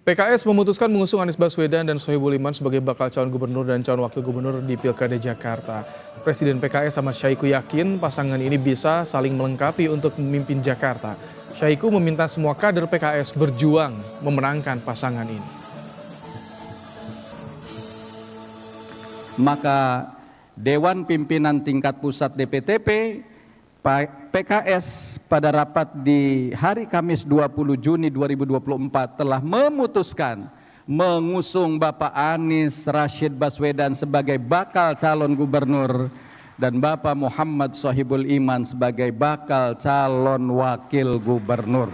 PKS memutuskan mengusung Anies Baswedan dan Sohibul Iman sebagai bakal calon gubernur dan calon wakil gubernur di Pilkada Jakarta. Presiden PKS Ahmad Syahiku yakin pasangan ini bisa saling melengkapi untuk memimpin Jakarta. Syahiku meminta semua kader PKS berjuang memenangkan pasangan ini. Maka Dewan Pimpinan Tingkat Pusat DPTP PKS pada rapat di hari Kamis 20 Juni 2024 telah memutuskan mengusung Bapak Anies Rashid Baswedan sebagai bakal calon gubernur dan Bapak Muhammad Sohibul Iman sebagai bakal calon wakil gubernur.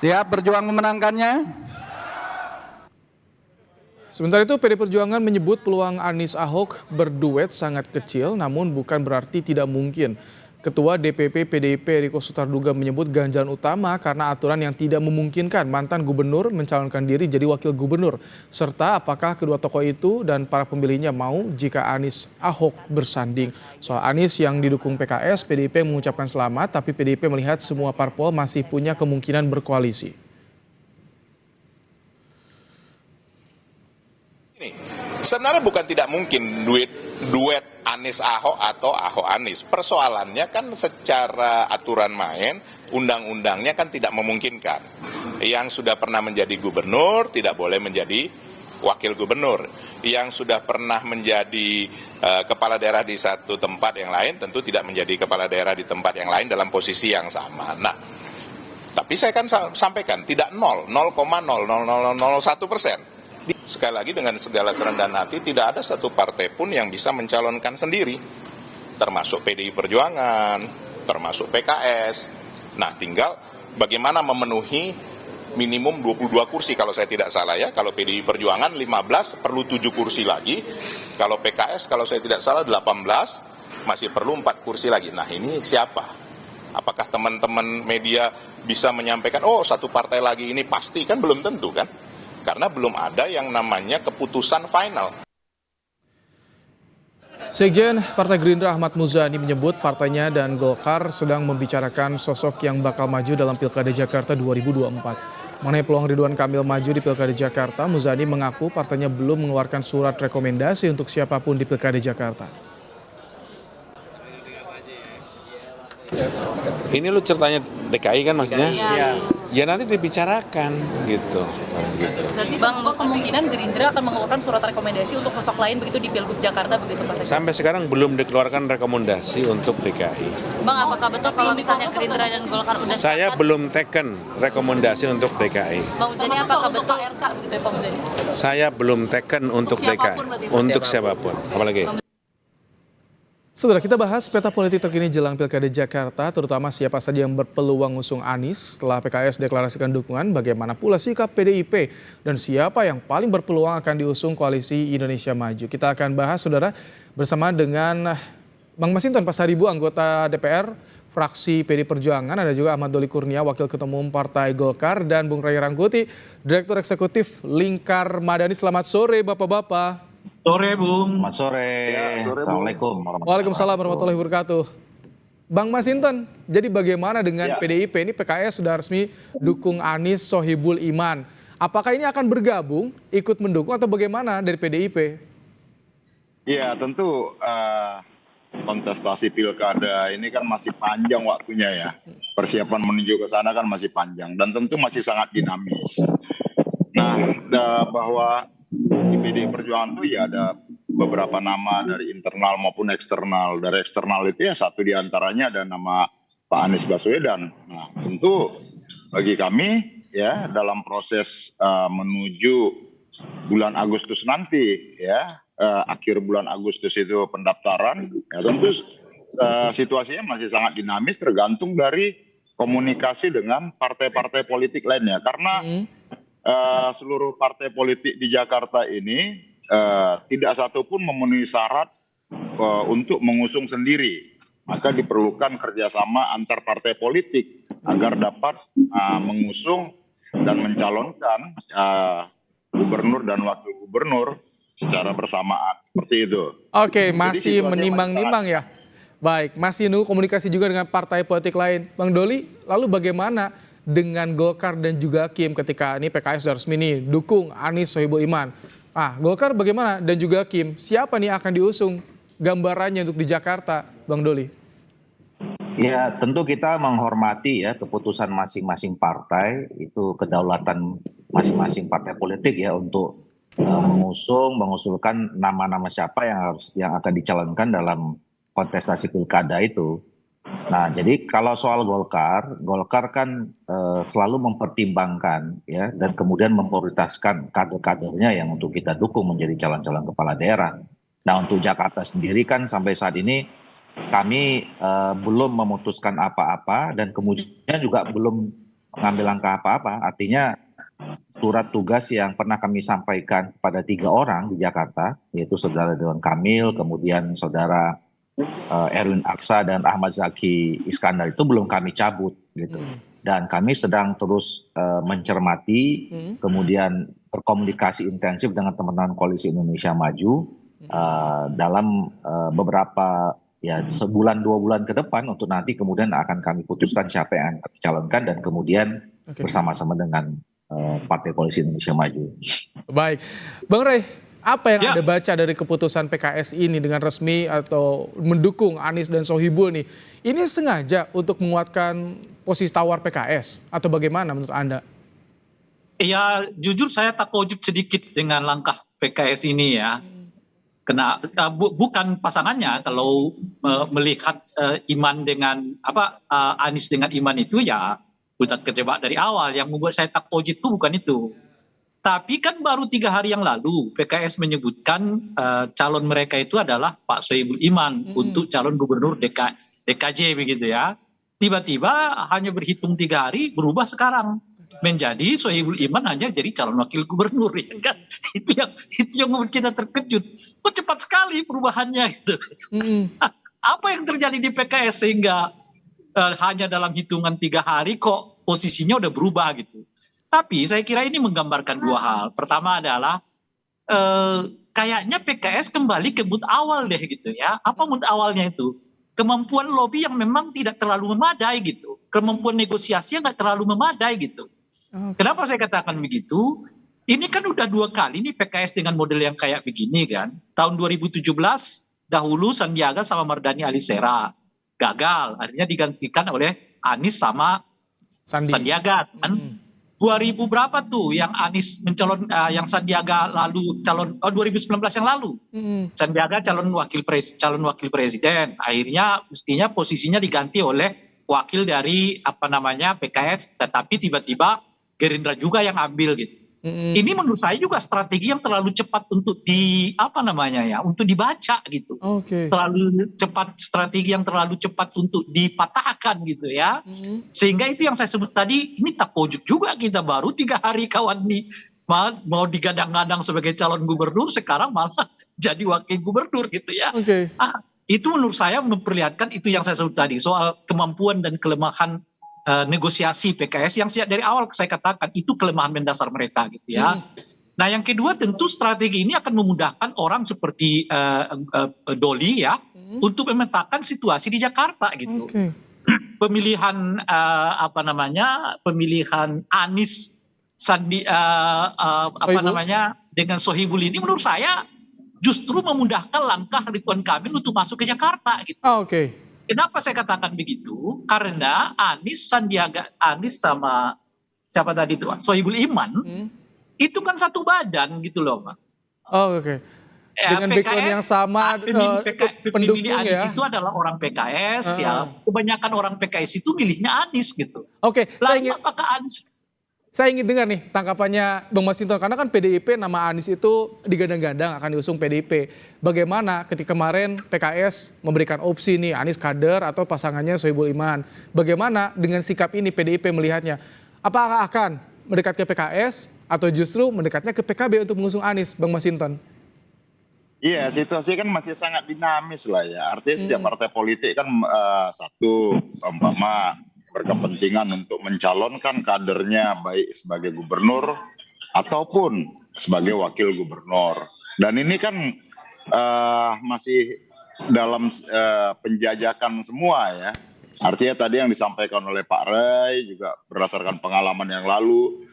Siap berjuang memenangkannya? Sementara itu, PD Perjuangan menyebut peluang Anies Ahok berduet sangat kecil, namun bukan berarti tidak mungkin. Ketua DPP PDIP Riko Sutarduga menyebut ganjalan utama karena aturan yang tidak memungkinkan mantan gubernur mencalonkan diri jadi wakil gubernur, serta apakah kedua tokoh itu dan para pemilihnya mau jika Anies Ahok bersanding. Soal Anies yang didukung PKS, PDIP mengucapkan selamat, tapi PDIP melihat semua parpol masih punya kemungkinan berkoalisi. Sebenarnya bukan tidak mungkin duet Anies Ahok atau Ahok Anies. Persoalannya kan secara aturan main, undang-undangnya kan tidak memungkinkan. Yang sudah pernah menjadi gubernur tidak boleh menjadi wakil gubernur. Yang sudah pernah menjadi kepala daerah di satu tempat yang lain tentu tidak menjadi kepala daerah di tempat yang lain dalam posisi yang sama. Nah, tapi saya kan sampaikan tidak 0,0001%. Sekali lagi dengan segala kerendahan hati tidak ada satu partai pun yang bisa mencalonkan sendiri, termasuk PDI Perjuangan, termasuk PKS. Nah, tinggal bagaimana memenuhi minimum 22 kursi kalau saya tidak salah ya. Kalau PDI Perjuangan 15 perlu 7 kursi lagi. Kalau PKS kalau saya tidak salah 18 masih perlu 4 kursi lagi. Nah, ini siapa? Apakah teman-teman media bisa menyampaikan, oh satu partai lagi ini pasti, kan belum tentu kan? Karena belum ada yang namanya keputusan final. Sekjen Partai Gerindra Ahmad Muzani menyebut partainya dan Golkar sedang membicarakan sosok yang bakal maju dalam Pilkada Jakarta 2024. Mengenai peluang Ridwan Kamil maju di Pilkada Jakarta, Muzani mengaku partainya belum mengeluarkan surat rekomendasi untuk siapapun di Pilkada Jakarta. Ini lu ceritanya DKI kan maksudnya? Iya. Ya nanti dibicarakan gitu. Berarti Bang, kemungkinan Gerindra akan mengeluarkan surat rekomendasi untuk sosok lain begitu di Pilgub Jakarta begitu Pak Sekjen? Sampai sekarang belum dikeluarkan rekomendasi untuk DKI. Bang, apakah betul kalau misalnya Gerindra dan Golkar udah Saya belum taken rekomendasi untuk DKI. Bang Muzani, apakah betul RK begitu ya Pak Muzani? Saya belum taken untuk DKI. Untuk siapapun. Apalagi? Saudara, kita bahas peta politik terkini jelang Pilkada Jakarta, terutama siapa saja yang berpeluang ngusung Anies setelah PKS deklarasikan dukungan, bagaimana pula sikap PDIP, dan siapa yang paling berpeluang akan diusung Koalisi Indonesia Maju. Kita akan bahas, saudara, bersama dengan Bang Masinton Pasaribu, anggota DPR, fraksi PD Perjuangan, ada juga Ahmad Doli Kurnia, Wakil Ketua Umum Partai Golkar, dan Bung Ray Rangkuti, Direktur Eksekutif Lingkar Madani. Selamat sore, Bapak-Bapak. Sore, Bung. Selamat sore. Assalamualaikum Waalaikumsalam warahmatullahi wabarakatuh. Bang Masinton, jadi bagaimana dengan PDIP? Ini PKS sudah resmi dukung Anies Sohibul Iman. Apakah ini akan bergabung, ikut mendukung, atau bagaimana dari PDIP? Ya, tentu kontestasi pilkada ini kan masih panjang waktunya ya. Persiapan menuju ke sana kan masih panjang dan tentu masih sangat dinamis. Nah, bahwa di PDI Perjuangan itu ya ada beberapa nama dari internal maupun eksternal. Dari eksternal itu ya satu diantaranya ada nama Pak Anies Baswedan. Nah, tentu bagi kami ya dalam proses menuju bulan Agustus nanti ya, akhir bulan Agustus itu pendaftaran, ya tentu situasinya masih sangat dinamis tergantung dari komunikasi dengan partai-partai politik lainnya. Karena seluruh partai politik di Jakarta ini tidak satupun memenuhi syarat untuk mengusung sendiri. Maka diperlukan kerjasama antar partai politik agar dapat mengusung dan mencalonkan gubernur dan wakil gubernur secara bersamaan. Seperti itu. Oke, masih menimbang-nimbang ya. Baik, masih nunggu komunikasi juga dengan partai politik lain. Bang Doli, lalu bagaimana dengan Golkar dan juga Kim ketika ini PKS sudah resmi nih dukung Anies Sohibul Iman. Golkar bagaimana dan juga Kim, siapa nih akan diusung gambarannya untuk di Jakarta, Bang Doli? Ya, tentu kita menghormati ya keputusan masing-masing partai, itu kedaulatan masing-masing partai politik ya untuk mengusulkan nama-nama siapa yang akan dicalonkan dalam kontestasi pilkada itu. Nah, jadi kalau soal Golkar kan selalu mempertimbangkan ya dan kemudian memprioritaskan kader-kadernya yang untuk kita dukung menjadi calon-calon kepala daerah. Nah, untuk Jakarta sendiri kan sampai saat ini kami belum memutuskan apa-apa dan kemudian juga belum mengambil langkah apa-apa. Artinya surat tugas yang pernah kami sampaikan kepada 3 orang di Jakarta, yaitu Saudara Ridwan Kamil, kemudian Saudara Erwin Aksa dan Ahmad Zaki Iskandar itu belum kami cabut gitu. Dan kami sedang terus mencermati, kemudian berkomunikasi intensif dengan teman-teman Koalisi Indonesia Maju dalam beberapa ya sebulan 2 bulan ke depan untuk nanti kemudian akan kami putuskan siapa yang akan kami calonkan dan kemudian bersama-sama dengan Partai Koalisi Indonesia Maju. Baik, Bang Rey, apa yang Anda baca dari keputusan PKS ini dengan resmi atau mendukung Anies dan Sohibul nih? Ini sengaja untuk menguatkan posisi tawar PKS atau bagaimana menurut Anda? Ya, jujur saya takjub sedikit dengan langkah PKS ini ya. Bukan pasangannya, kalau melihat Iman dengan Anies dengan Iman itu ya udah kejebak dari awal. Yang membuat saya takjub itu bukan itu. Tapi kan baru 3 hari yang lalu PKS menyebutkan calon mereka itu adalah Pak Sohibul Iman untuk calon gubernur DKJ begitu ya. Tiba-tiba hanya berhitung 3 hari berubah sekarang menjadi Sohibul Iman hanya jadi calon wakil gubernur ya kan. Itu yang membuat kita terkejut. Kok cepat sekali perubahannya gitu. Apa yang terjadi di PKS sehingga hanya dalam hitungan 3 hari kok posisinya udah berubah gitu. Tapi saya kira ini menggambarkan 2 hal. Pertama adalah kayaknya PKS kembali ke mood awal deh gitu ya. Apa mood awalnya itu? Kemampuan lobby yang memang tidak terlalu memadai gitu. Kemampuan negosiasi yang nggak terlalu memadai gitu. Kenapa saya katakan begitu? Ini kan udah 2 kali nih PKS dengan model yang kayak begini kan. Tahun 2017 dahulu Sandiaga sama Mardhani Alisera gagal, akhirnya digantikan oleh Anies sama Sandiaga kan. 2000 berapa tuh yang Anies yang Sandiaga lalu calon 2019 yang lalu. Sandiaga calon wakil presiden. Akhirnya mestinya posisinya diganti oleh wakil dari PKS, tetapi tiba-tiba Gerindra juga yang ambil gitu. Ini menurut saya juga strategi yang terlalu cepat untuk untuk dibaca gitu. Terlalu cepat, strategi yang terlalu cepat untuk dipatahkan gitu ya. Sehingga itu yang saya sebut tadi, ini takjub juga kita baru 3 hari kawan nih mau digadang-gadang sebagai calon gubernur, sekarang malah jadi wakil gubernur gitu ya. Itu menurut saya memperlihatkan itu yang saya sebut tadi, soal kemampuan dan kelemahan negosiasi PKS yang dari awal saya katakan itu kelemahan mendasar mereka gitu ya. Nah yang kedua tentu strategi ini akan memudahkan orang seperti Doli ya untuk memetakan situasi di Jakarta gitu. Pemilihan pemilihan Anies dengan Sohibul ini menurut saya justru memudahkan langkah Ridwan Kamil untuk masuk ke Jakarta gitu. Kenapa saya katakan begitu? Karena Anies sama siapa tadi itu Sohibul Iman itu kan satu badan gitu loh, Pak. Dengan background yang sama pendukung Anies ya. itu adalah orang PKS ya. Kebanyakan orang PKS itu milihnya Anies gitu. Lalu apakah Anies? Saya ingin dengar nih tangkapannya Bang Masinton, karena kan PDIP nama Anies itu digadang-gadang akan diusung PDIP. Bagaimana ketika kemarin PKS memberikan opsi nih Anies kader atau pasangannya Sohibul Iman. Bagaimana dengan sikap ini PDIP melihatnya? Apakah akan mendekat ke PKS atau justru mendekatnya ke PKB untuk mengusung Anies, Bang Masinton? Iya, situasi kan masih sangat dinamis lah ya. Artinya setiap partai politik kan berkepentingan untuk mencalonkan kadernya baik sebagai gubernur ataupun sebagai wakil gubernur. Dan ini kan masih dalam penjajakan semua ya. Artinya tadi yang disampaikan oleh Pak Ray juga berdasarkan pengalaman yang lalu,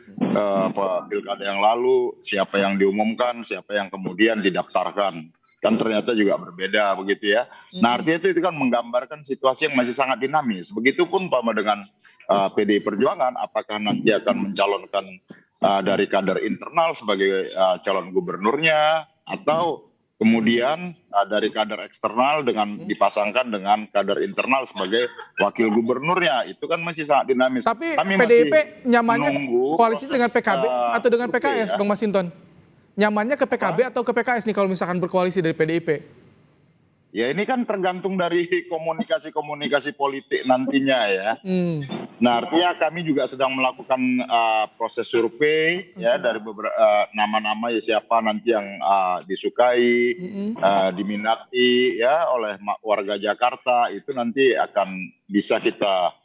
pilkada yang lalu, siapa yang diumumkan, siapa yang kemudian didaftarkan. Kan ternyata juga berbeda begitu ya. Nah artinya itu kan menggambarkan situasi yang masih sangat dinamis. Begitupun Pak dengan PDI Perjuangan, apakah nanti akan mencalonkan dari kader internal sebagai calon gubernurnya, atau kemudian dari kader eksternal dengan dipasangkan dengan kader internal sebagai wakil gubernurnya. Itu kan masih sangat dinamis. Tapi Kami PDIP masih nyamannya menunggu koalisi dengan proses, PKB atau dengan survei PKS, ya. Bang Masinton? Nyamannya ke PKB atau ke PKS nih kalau misalkan berkoalisi dari PDIP? Ya ini kan tergantung dari komunikasi politik nantinya ya. Nah artinya kami juga sedang melakukan proses survei ya dari beberapa nama-nama ya siapa nanti yang disukai, diminati ya oleh warga Jakarta, itu nanti akan bisa kita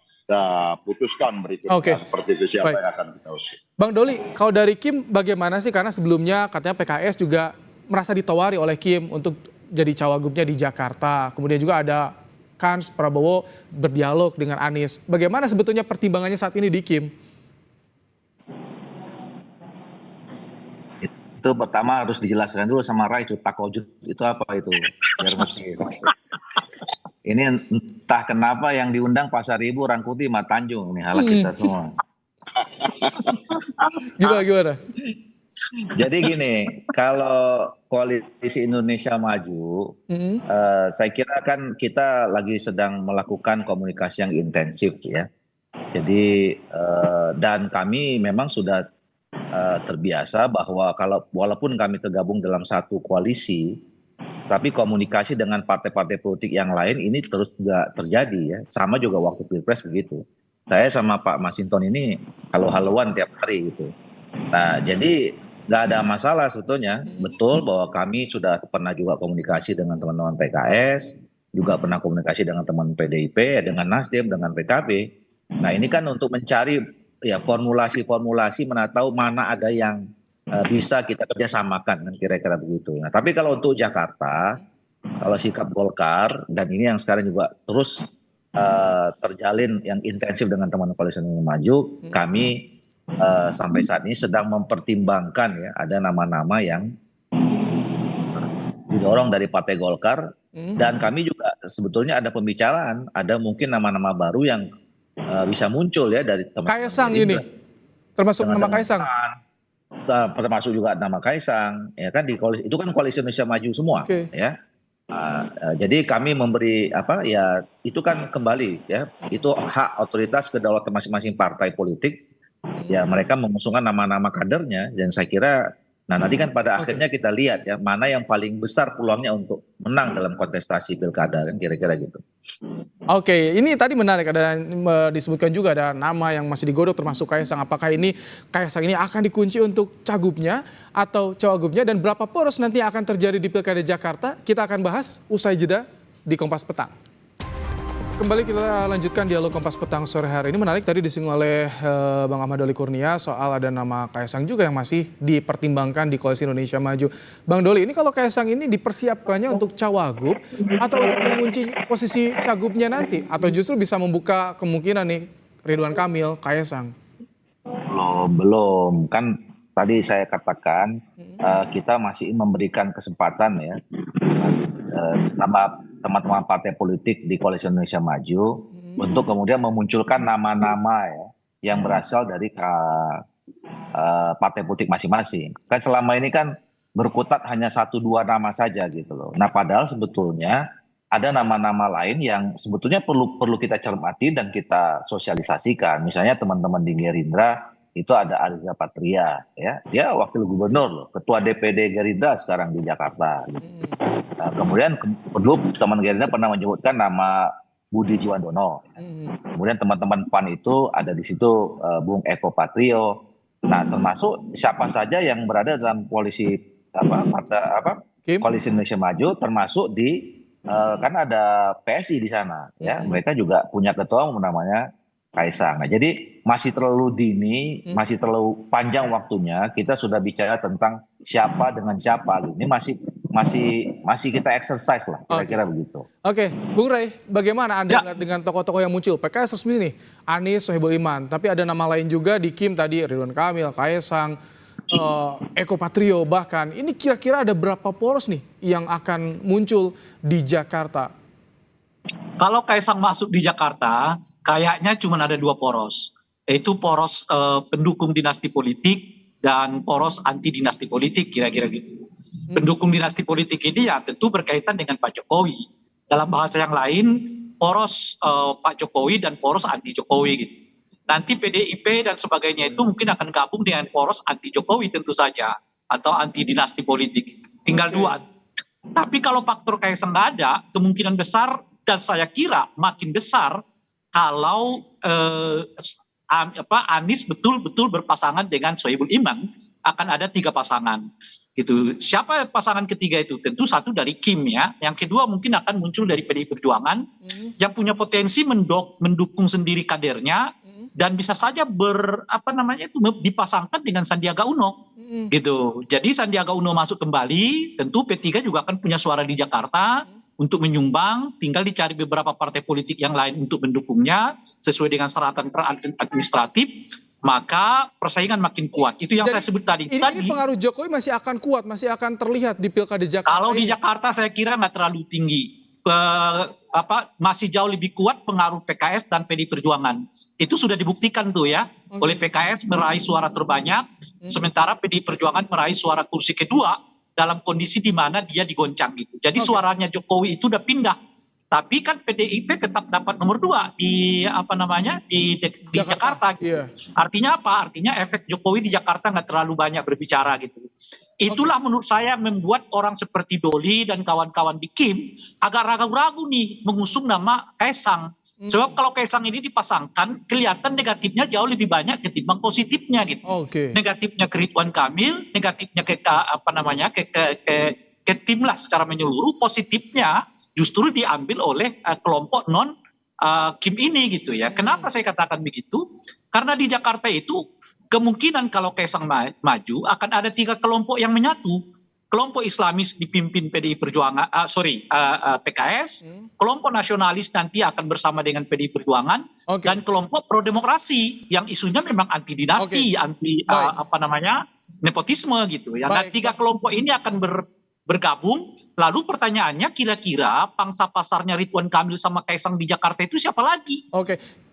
putuskan berikutnya. Oke. Seperti itu siapa Baik. yang akan kita usung. Bang Doli, kalau dari Kim bagaimana sih? Karena sebelumnya katanya PKS juga merasa ditawari oleh Kim untuk jadi cawagupnya di Jakarta. Kemudian juga ada Kans Prabowo berdialog dengan Anies. Bagaimana sebetulnya pertimbangannya saat ini di Kim? Itu pertama harus dijelaskan dulu sama Rai, itu takojut itu apa itu, biar ngerti. Ini entah kenapa yang diundang Pasar Ibu, Rangkuti, Tanjung, ini halak kita semua. Gimana? Jadi gini, kalau Koalisi Indonesia Maju, saya kira kan kita lagi sedang melakukan komunikasi yang intensif ya. Jadi dan kami memang sudah terbiasa bahwa walaupun kami tergabung dalam satu koalisi, tapi komunikasi dengan partai-partai politik yang lain ini terus juga terjadi ya. Sama juga waktu Pilpres begitu. Saya sama Pak Masinton ini halo-haloan tiap hari gitu. Nah jadi nggak ada masalah sebetulnya. Betul bahwa kami sudah pernah juga komunikasi dengan teman-teman PKS, juga pernah komunikasi dengan teman PDIP, dengan Nasdem, dengan PKB. Nah ini kan untuk mencari ya formulasi-formulasi tahu mana ada yang bisa kita kerjasamakan kan kira-kira begitu. Nah tapi kalau untuk Jakarta, kalau sikap Golkar dan ini yang sekarang juga terus terjalin yang intensif dengan teman-teman Koalisi Indonesia Maju, kami sampai saat ini sedang mempertimbangkan ya ada nama-nama yang didorong dari Partai Golkar dan kami juga sebetulnya ada pembicaraan, ada mungkin nama-nama baru yang bisa muncul ya dari teman-teman. Kaisang ini, termasuk nama Kaisang. Termasuk juga nama Kaisang, ya kan itu kan Koalisi Indonesia Maju semua, ya. Jadi kami memberi itu kan kembali ya, itu hak otoritas kedaulatan masing-masing partai politik. Ya mereka mengusungkan nama-nama kadernya dan saya kira nanti kan pada akhirnya kita lihat ya mana yang paling besar peluangnya untuk menang dalam kontestasi pilkada kan kira-kira gitu. Oke, ini tadi menarik ada disebutkan juga ada nama yang masih digodok termasuk Kaisang. Apakah ini Kaisang ini akan dikunci untuk cagupnya atau cawagupnya dan berapa poros nanti akan terjadi di Pilkada Jakarta? Kita akan bahas usai jeda di Kompas Petang. Kembali kita lanjutkan dialog Kompas Petang sore hari ini. Menarik tadi disinggung oleh Bang Ahmad Doli Kurnia soal ada nama Kaisang juga yang masih dipertimbangkan di Koalisi Indonesia Maju. Bang Doli, ini kalau Kaisang ini dipersiapkannya untuk cawagup atau untuk mengunci posisi cagupnya nanti? Atau justru bisa membuka kemungkinan nih Ridwan Kamil, Kaisang? Belum. Kan tadi saya katakan kita masih memberikan kesempatan ya sama teman-teman partai politik di Koalisi Indonesia Maju untuk kemudian memunculkan nama-nama ya yang berasal dari partai politik masing-masing. Kan selama ini kan berkutat hanya 1-2 nama saja gitu loh. Nah padahal sebetulnya ada nama-nama lain yang sebetulnya perlu kita cermati dan kita sosialisasikan. Misalnya teman-teman di Gerindra itu ada Ariza Patria ya, dia wakil gubernur loh, ketua DPD Gerindra sekarang di Jakarta gitu. Nah, kemudian dulu teman Gerindra pernah menyebutkan nama Budi Jiwandono. Kemudian teman-teman PAN itu ada di situ Bung Eko Patrio. Nah, termasuk siapa saja yang berada dalam koalisi Koalisi Indonesia Maju, termasuk di kan ada PSI di sana ya. Mereka juga punya ketua namanya Kaisang. Nah, jadi masih terlalu dini, masih terlalu panjang waktunya kita sudah bicara tentang siapa dengan siapa. Ini masih kita exercise lah, kira-kira begitu. Oke, Bung Rey, bagaimana Anda melihat dengan tokoh-tokoh yang muncul? PKS resmi nih, Anies, Sohibul Iman, tapi ada nama lain juga di Kim tadi, Ridwan Kamil, Kaesang, Eko Patrio bahkan. Ini kira-kira ada berapa poros nih yang akan muncul di Jakarta? Kalau Kaesang masuk di Jakarta, kayaknya cuma ada 2 poros, yaitu poros pendukung dinasti politik dan poros anti dinasti politik, kira-kira gitu. Pendukung dinasti politik ini ya tentu berkaitan dengan Pak Jokowi. Dalam bahasa yang lain, poros Pak Jokowi dan poros anti Jokowi gitu. Nanti PDIP dan sebagainya itu mungkin akan gabung dengan poros anti Jokowi tentu saja, atau anti dinasti politik. Tinggal 2. Tapi kalau faktor Kaesang nggak ada, kemungkinan besar dan saya kira makin besar kalau Anies betul-betul berpasangan dengan Sohibul Iman, akan ada 3 pasangan gitu. Siapa pasangan ketiga itu? Tentu satu dari Kim ya, yang kedua mungkin akan muncul dari PDI Perjuangan yang punya potensi mendukung sendiri kadernya dan bisa saja dipasangkan dengan Sandiaga Uno gitu. Jadi Sandiaga Uno masuk kembali, tentu P3 juga akan punya suara di Jakarta untuk menyumbang, tinggal dicari beberapa partai politik yang lain untuk mendukungnya sesuai dengan syaratan administratif, maka persaingan makin kuat. Itu yang saya sebut tadi. Ini pengaruh Jokowi masih akan kuat, masih akan terlihat di Pilkada Jakarta. Kalau di Jakarta saya kira nggak terlalu tinggi. Masih jauh lebih kuat pengaruh PKS dan PDI Perjuangan. Itu sudah dibuktikan tuh ya, oleh PKS meraih suara terbanyak, sementara PDI Perjuangan meraih suara kursi kedua dalam kondisi di mana dia digoncang gitu. Jadi suaranya Jokowi itu udah pindah. Tapi kan PDIP tetap dapat nomor 2 di Jakarta. Gitu. Iya. Artinya apa? Artinya efek Jokowi di Jakarta nggak terlalu banyak berbicara gitu. Itulah menurut saya membuat orang seperti Doli dan kawan-kawan di Kim agak ragu-ragu nih mengusung nama Kaesang. Sebab kalau Kaesang ini dipasangkan, kelihatan negatifnya jauh lebih banyak ketimbang positifnya gitu. Negatifnya ke Ridwan Kamil, negatifnya ke tim lah secara menyeluruh, positifnya justru diambil oleh kelompok non Kim ini gitu ya. Kenapa saya katakan begitu? Karena di Jakarta itu kemungkinan kalau Kaesang maju akan ada 3 kelompok yang menyatu. Kelompok Islamis dipimpin PDI Perjuangan, PKS, kelompok nasionalis nanti akan bersama dengan PDI Perjuangan, dan kelompok pro demokrasi yang isunya memang anti dinasti, anti nepotisme gitu ya. Nah 3 kelompok ini akan bergabung. Lalu pertanyaannya kira-kira pangsa pasarnya Ridwan Kamil sama Kaesang di Jakarta itu siapa lagi?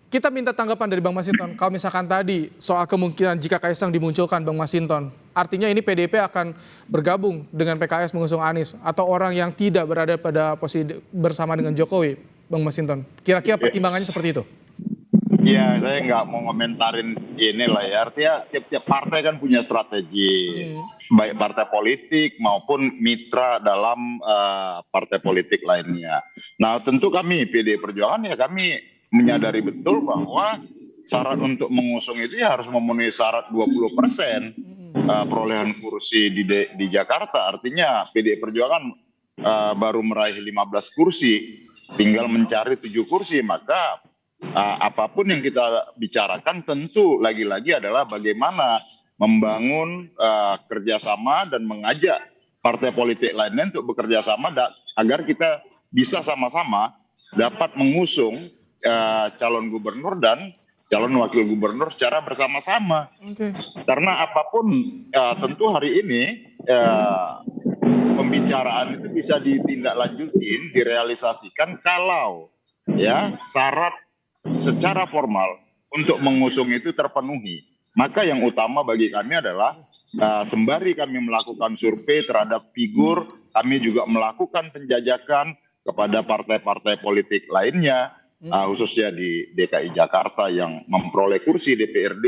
Kita minta tanggapan dari Bang Masinton. Kalau misalkan tadi soal kemungkinan jika Kaesang dimunculkan, Bang Masinton, artinya ini PDIP akan bergabung dengan PKS mengusung Anies atau orang yang tidak berada pada posisi bersama dengan Jokowi, Bang Masinton. Kira-kira pertimbangannya seperti itu? Ya, saya nggak mau ngomentarin inilah ya. Artinya tiap-tiap partai kan punya strategi, baik partai politik maupun mitra dalam partai politik lainnya. Nah, tentu kami PDI Perjuangan ya kami menyadari betul bahwa syarat untuk mengusung itu ya harus memenuhi syarat 20% perolehan kursi di Jakarta. Artinya PDI Perjuangan baru meraih 15 kursi, tinggal mencari 7 kursi. Maka apapun yang kita bicarakan tentu lagi-lagi adalah bagaimana membangun kerjasama dan mengajak partai politik lainnya untuk bekerja sama agar kita bisa sama-sama dapat mengusung calon gubernur dan calon wakil gubernur secara bersama-sama. Karena apapun tentu hari ini pembicaraan itu bisa ditindaklanjutin, direalisasikan kalau ya syarat secara formal untuk mengusung itu terpenuhi. Maka yang utama bagi kami adalah sembari kami melakukan survei terhadap figur, kami juga melakukan penjajakan kepada partai-partai politik lainnya, khususnya di DKI Jakarta yang memperoleh kursi DPRD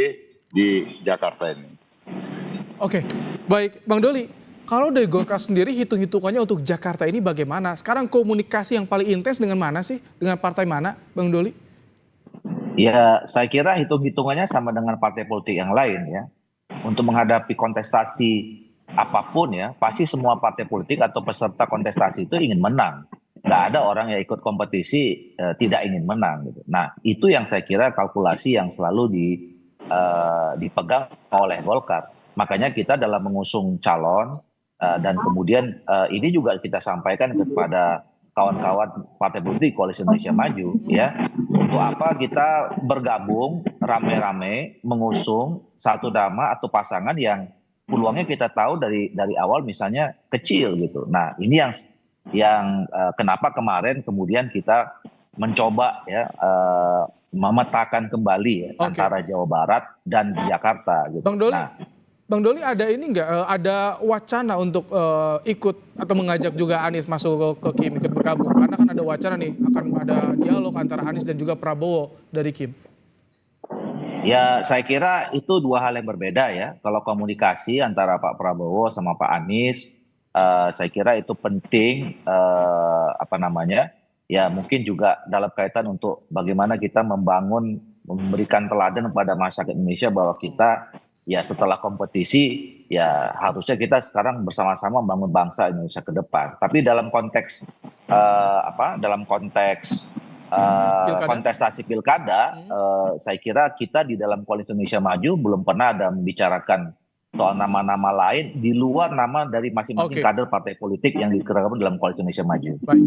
di Jakarta ini. Baik, Bang Doli, kalau dari Golkar sendiri hitung-hitungannya untuk Jakarta ini bagaimana? Sekarang komunikasi yang paling intens dengan mana sih? Dengan partai mana, Bang Doli? Ya, saya kira hitung-hitungannya sama dengan partai politik yang lain ya. Untuk menghadapi kontestasi apapun ya, pasti semua partai politik atau peserta kontestasi itu ingin menang. Nggak ada orang yang ikut kompetisi tidak ingin menang gitu. Nah itu yang saya kira kalkulasi yang selalu dipegang oleh Golkar. Makanya kita dalam mengusung calon Dan kemudian ini juga kita sampaikan kepada kawan-kawan Partai Politik Koalisi Indonesia Maju, ya, untuk apa kita bergabung rame-rame mengusung satu nama atau pasangan yang peluangnya kita tahu dari awal misalnya kecil gitu. Nah, ini yang kenapa kemarin kemudian kita mencoba ya memetakan kembali ya, antara Jawa Barat dan Jakarta gitu. Bang Doli ada ini nggak, ada wacana untuk ikut atau mengajak juga Anies masuk ke Kim, ikut bergabung? Karena kan ada wacana nih, akan ada dialog antara Anies dan juga Prabowo dari Kim. Ya, saya kira itu dua hal yang berbeda ya. Kalau komunikasi antara Pak Prabowo sama Pak Anies, saya kira itu penting, ya mungkin juga dalam kaitan untuk bagaimana kita memberikan teladan kepada masyarakat Indonesia bahwa kita ya setelah kompetisi ya harusnya kita sekarang bersama-sama membangun bangsa Indonesia ke depan. Tapi dalam konteks kontestasi pilkada, saya kira kita di dalam Koalisi Indonesia Maju belum pernah ada membicarakan soal nama-nama lain di luar nama dari masing-masing kader partai politik yang dikerakan dalam Koalisi Indonesia Maju. Baik,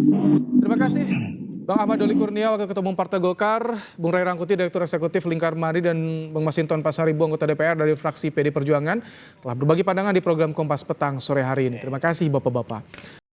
terima kasih. Bang Ahmad Doli Kurnia, Wakil Ketua Umum Partai Golkar, Bung Ray Rangkuti, Direktur Eksekutif Lingkar Madri, dan Bang Masinton Pasaribu, anggota DPR dari fraksi PD Perjuangan, telah berbagi pandangan di program Kompas Petang sore hari ini. Terima kasih Bapak-Bapak.